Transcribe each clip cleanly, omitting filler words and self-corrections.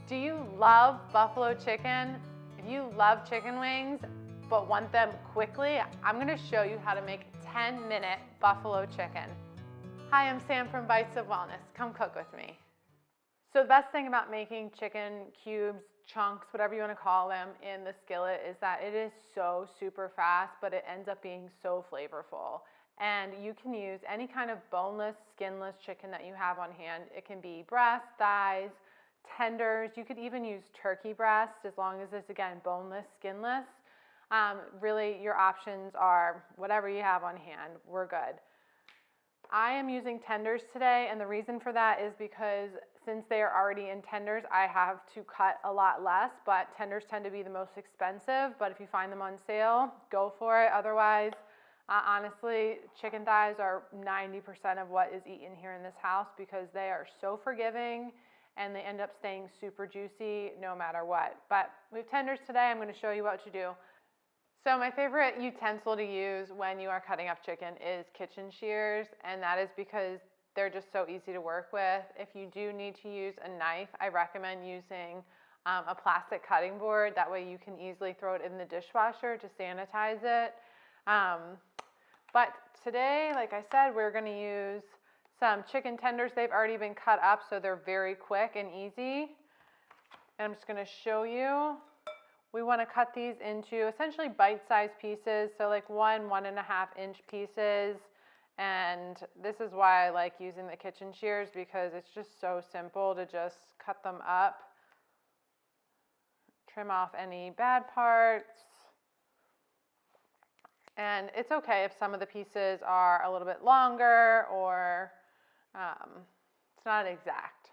Do you love buffalo chicken? If you love chicken wings but want them quickly, I'm gonna show you how to make 10-minute buffalo chicken. Hi, I'm Sam from Bites of Wellness. Come cook with me. So the best thing about making chicken cubes, chunks, whatever you want to call them, in the skillet is that it is so super fast, but it ends up being so flavorful. And you can use any kind of boneless, skinless chicken that you have on hand. It can be breast, thighs, tenders. You could even use turkey breast as long as it's, again, boneless, skinless. Really, your options are whatever you have on hand. We're good. I am using tenders today, and the reason for that is because since they are already in tenders, I have to cut a lot less, but tenders tend to be the most expensive, but if you find them on sale, go for it. Otherwise, honestly, chicken thighs are 90% of what is eaten here in this house because they are so forgiving and they end up staying super juicy no matter what. But we have tenders today. I'm going to show you what to do. So my favorite utensil to use when you are cutting up chicken is kitchen shears, and that is because they're just so easy to work with. If you do need to use a knife, I recommend using a plastic cutting board. That way you can easily throw it in the dishwasher to sanitize it. But today, like I said, we're going to use some chicken tenders. They've already been cut up, so they're very quick and easy. And I'm just going to show you. We want to cut these into essentially bite-sized pieces, so like 1.5 inch pieces. And this is why I like using the kitchen shears, because it's just so simple to just cut them up, trim off any bad parts. And it's okay if some of the pieces are a little bit longer or it's not exact.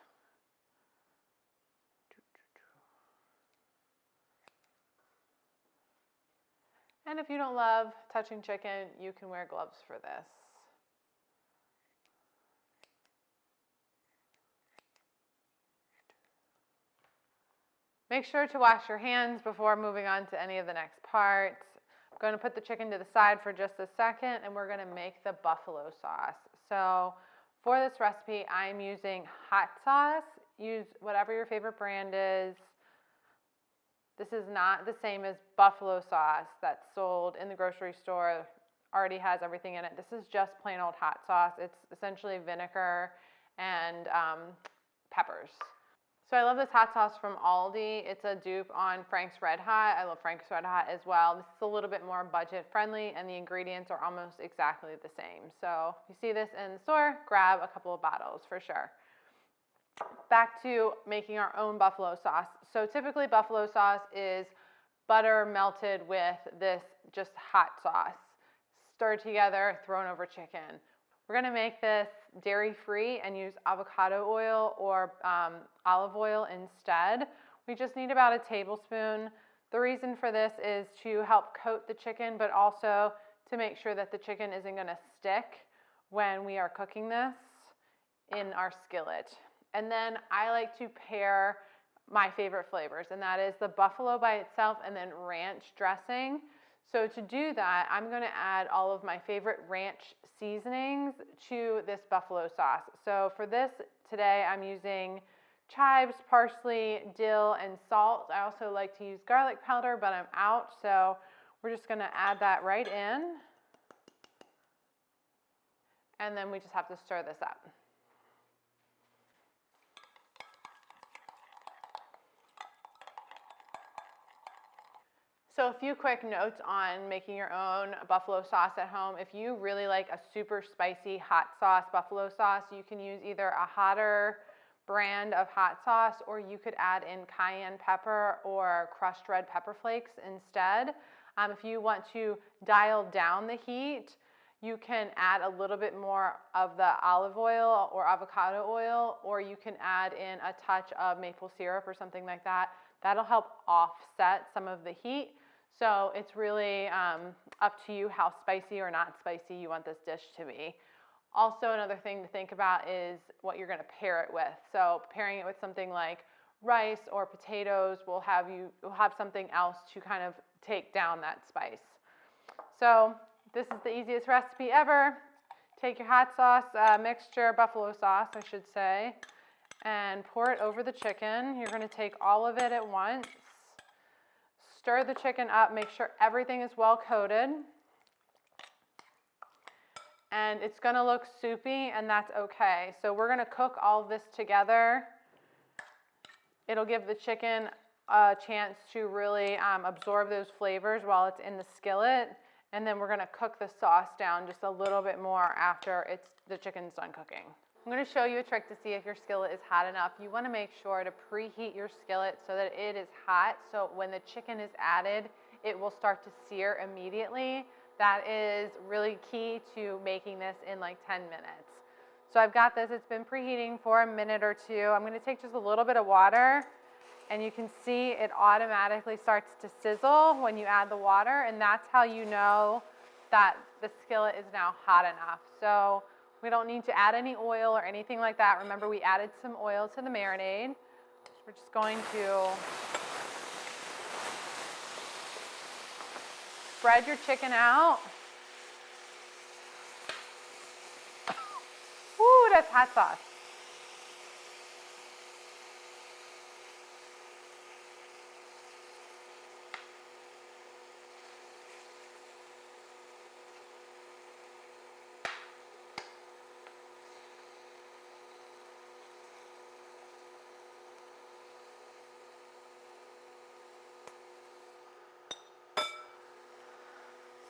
And if you don't love touching chicken, you can wear gloves for this. Make sure to wash your hands before moving on to any of the next parts. I'm going to put the chicken to the side for just a second, and we're going to make the buffalo sauce. So for this recipe, I'm using hot sauce. Use whatever your favorite brand is. This is not the same as buffalo sauce that's sold in the grocery store, already has everything in it. This is just plain old hot sauce. It's essentially vinegar and peppers. So I love this hot sauce from Aldi. It's a dupe on Frank's Red Hot. I love Frank's Red Hot as well. This is a little bit more budget friendly, and the ingredients are almost exactly the same. So if you see this in the store, grab a couple of bottles for sure. Back to making our own buffalo sauce. So typically buffalo sauce is butter melted with this just hot sauce, stirred together, thrown over chicken. We're gonna make this dairy-free and use avocado oil or olive oil instead. We just need about a tablespoon. The reason for this is to help coat the chicken, but also to make sure that the chicken isn't gonna stick when we are cooking this in our skillet. And then I like to pair my favorite flavors, and that is the buffalo by itself and then ranch dressing. So to do that, I'm going to add all of my favorite ranch seasonings to this buffalo sauce. So for this today, I'm using chives, parsley, dill, and salt. I also like to use garlic powder, but I'm out, so we're just going to add that right in. And then we just have to stir this up. So a few quick notes on making your own buffalo sauce at home. If you really like a super spicy hot sauce, buffalo sauce, you can use either a hotter brand of hot sauce, or you could add in cayenne pepper or crushed red pepper flakes instead. If you want to dial down the heat, you can add a little bit more of the olive oil or avocado oil, or you can add in a touch of maple syrup or something like that. That'll help offset some of the heat. So it's really up to you how spicy or not spicy you want this dish to be. Also, another thing to think about is what you're going to pair it with. So pairing it with something like rice or potatoes will have something else to kind of take down that spice. So this is the easiest recipe ever. Take your hot sauce mixture, buffalo sauce I should say, and pour it over the chicken. You're going to take all of it at once. Stir the chicken up, make sure everything is well coated. And it's going to look soupy, and that's okay. So we're going to cook all of this together. It'll give the chicken a chance to really absorb those flavors while it's in the skillet. And then we're going to cook the sauce down just a little bit more after the chicken's done cooking. I'm going to show you a trick to see if your skillet is hot enough. You want to make sure to preheat your skillet so that it is hot, so when the chicken is added, it will start to sear immediately. That is really key to making this in like 10 minutes. So I've got this, it's been preheating for a minute or two. I'm going to take just a little bit of water, and you can see it automatically starts to sizzle when you add the water, and that's how you know that the skillet is now hot enough. So we don't need to add any oil or anything like that. Remember, we added some oil to the marinade. We're just going to spread your chicken out. Ooh, that's hot sauce.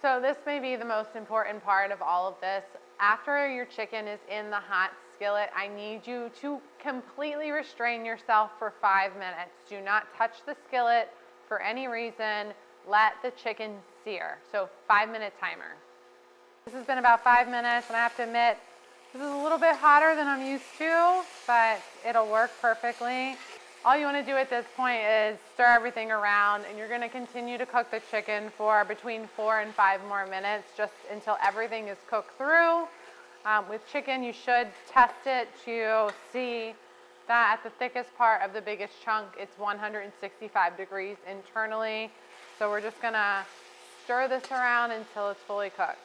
So this may be the most important part of all of this. After your chicken is in the hot skillet, I need you to completely restrain yourself for 5 minutes. Do not touch the skillet for any reason. Let the chicken sear. So 5-minute timer. This has been about 5 minutes, and I have to admit, this is a little bit hotter than I'm used to, but it'll work perfectly. All you want to do at this point is stir everything around, and you're going to continue to cook the chicken for between 4 and 5 more minutes, just until everything is cooked through. With chicken, you should test it to see that at the thickest part of the biggest chunk, it's 165 degrees internally. So we're just going to stir this around until it's fully cooked.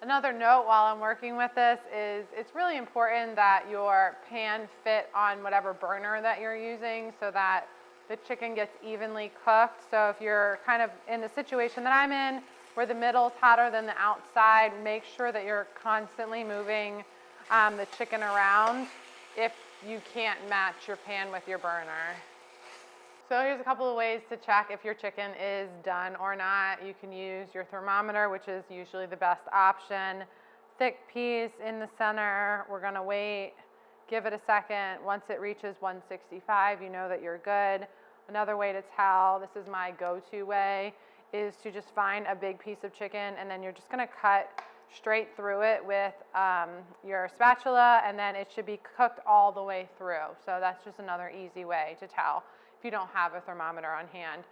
Another note while I'm working with this is it's really important that your pan fit on whatever burner that you're using so that the chicken gets evenly cooked. So if you're kind of in the situation that I'm in, where the middle is hotter than the outside, make sure that you're constantly moving the chicken around if you can't match your pan with your burner. So here's a couple of ways to check if your chicken is done or not. You can use your thermometer, which is usually the best option. Thick piece in the center. We're gonna wait, give it a second. Once it reaches 165, you know that you're good. Another way to tell, this is my go-to way, is to just find a big piece of chicken, and then you're just gonna cut straight through it with your spatula, and then it should be cooked all the way through. So that's just another easy way to tell if you don't have a thermometer on hand.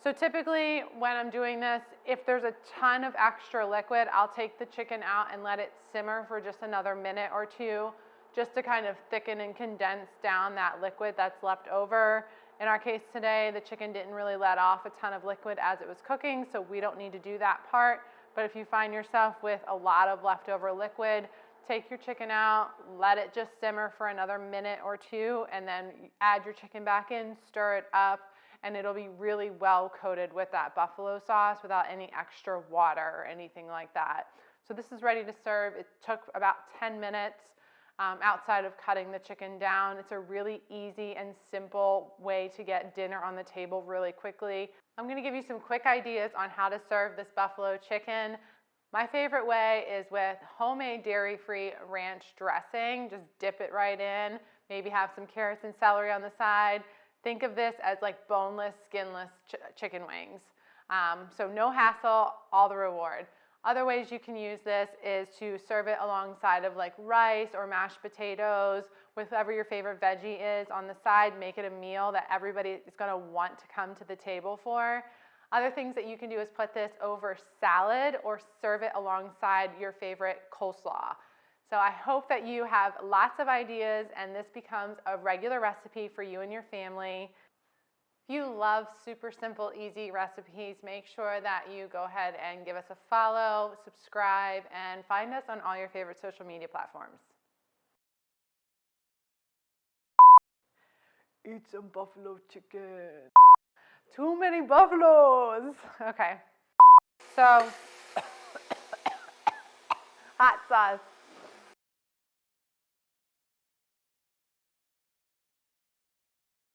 So typically when I'm doing this, if there's a ton of extra liquid, I'll take the chicken out and let it simmer for just another minute or two, just to kind of thicken and condense down that liquid that's left over. In our case today, the chicken didn't really let off a ton of liquid as it was cooking, so we don't need to do that part. But if you find yourself with a lot of leftover liquid, take your chicken out, let it just simmer for another minute or two, and then add your chicken back in, stir it up, and it'll be really well coated with that buffalo sauce without any extra water or anything like that. So this is ready to serve. It took about 10 minutes outside of cutting the chicken down. It's a really easy and simple way to get dinner on the table really quickly. I'm going to give you some quick ideas on how to serve this buffalo chicken. My favorite way is with homemade dairy-free ranch dressing. Just dip it right in, maybe have some carrots and celery on the side. Think of this as like boneless, skinless chicken wings. So no hassle, all the reward. Other ways you can use this is to serve it alongside of like rice or mashed potatoes, with whatever your favorite veggie is on the side. Make it a meal that everybody is going to want to come to the table for. Other things that you can do is put this over salad or serve it alongside your favorite coleslaw. So I hope that you have lots of ideas and this becomes a regular recipe for you and your family. If you love super simple, easy recipes, make sure that you go ahead and give us a follow, subscribe, and find us on all your favorite social media platforms. eat some buffalo chicken. Too many buffaloes. Okay. So, hot sauce.